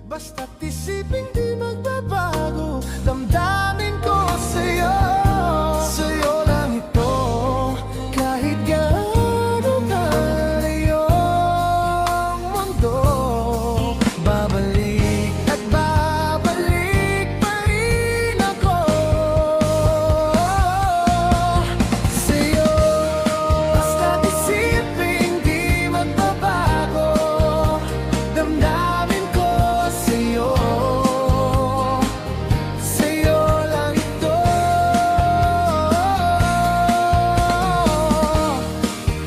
Basta't isipin di magbabago, damdamin ko sa'yo. Sa'yo lang ito, kahit gaano kalayo ang mundo. Babalik at babalik pa rin ako sa'yo. Basta't isipin di magbabago, damdamin ko sa'yo. Sa'yo lang ito,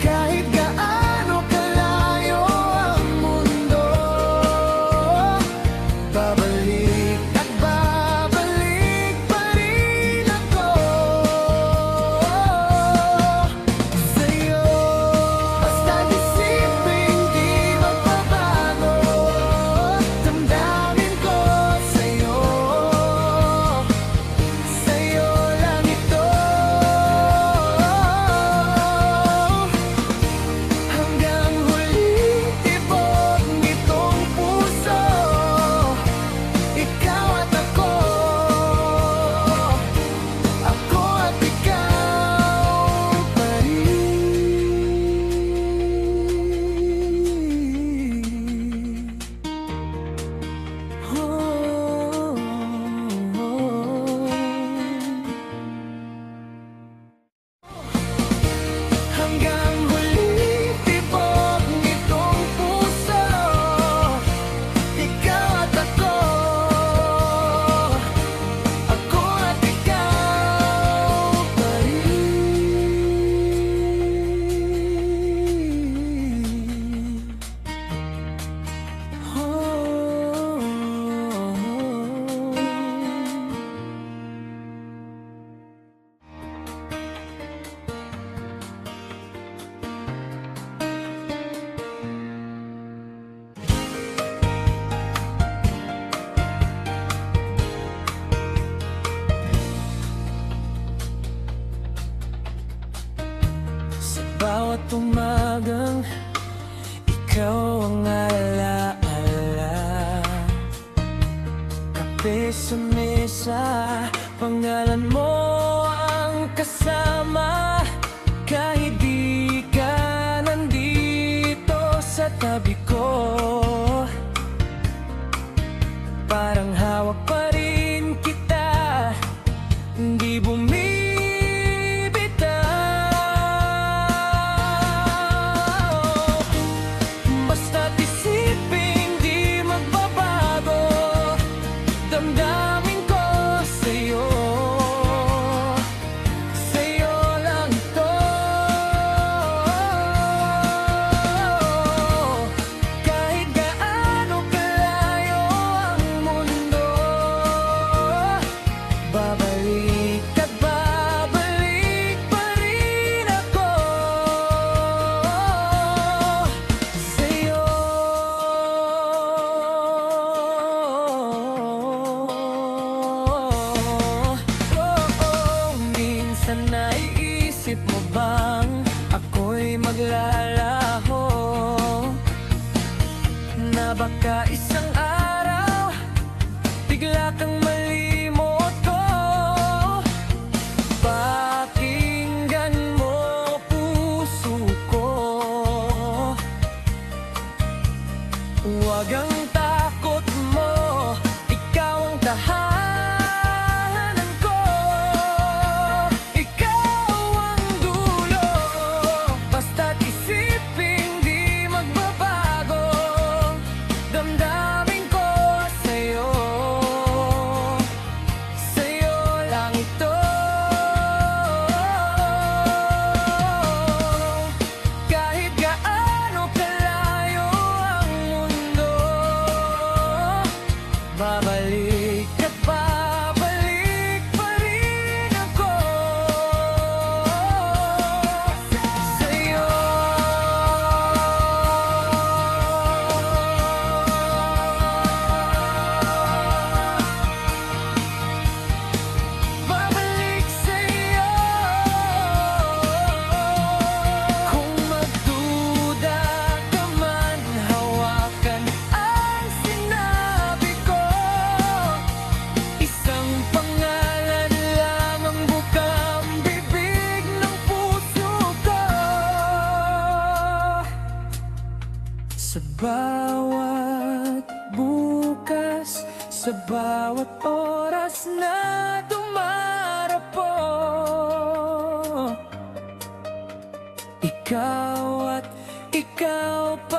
kahit gaano kalayo ang mundo. Babalik at babalik pa rin ako sa'yo. Basta't isipin di magbabago, damdamin ko sa'yo. Sa'yo lang ito, hanggang huling tibok nitong puso. Ikaw at ako at ikaw pa hanggang huling tibok nitong puso. Ikaw at ako at ikaw pa Sa bawat umagang ikaw ang alaala, kape sa mesa, pangalan mo ang kasama. Kahit di ka nandito sa tabi ko, parang hawak pa rin kita, hindi bumibitaw. Basta't isipin di magbabago, damdamin ko sa'yo. Sa'yo lang ito, kahit gaano kalayo ang mundo. Babalik at babalik pa rin ako sa'yo. Minsan naiisip mo bang ako'y maglalaho, na baka isang araw bigla kang malimot ko? Pakinggan mo puso ko, huwag ang takot mo, ikaw ang tahanan ko. Ikaw ang dulo, basta't isipin di magbabago, damdamin ko sa'yo. Sa bawat bukas, sa bawat oras na dumarapo, ikaw at ikaw pa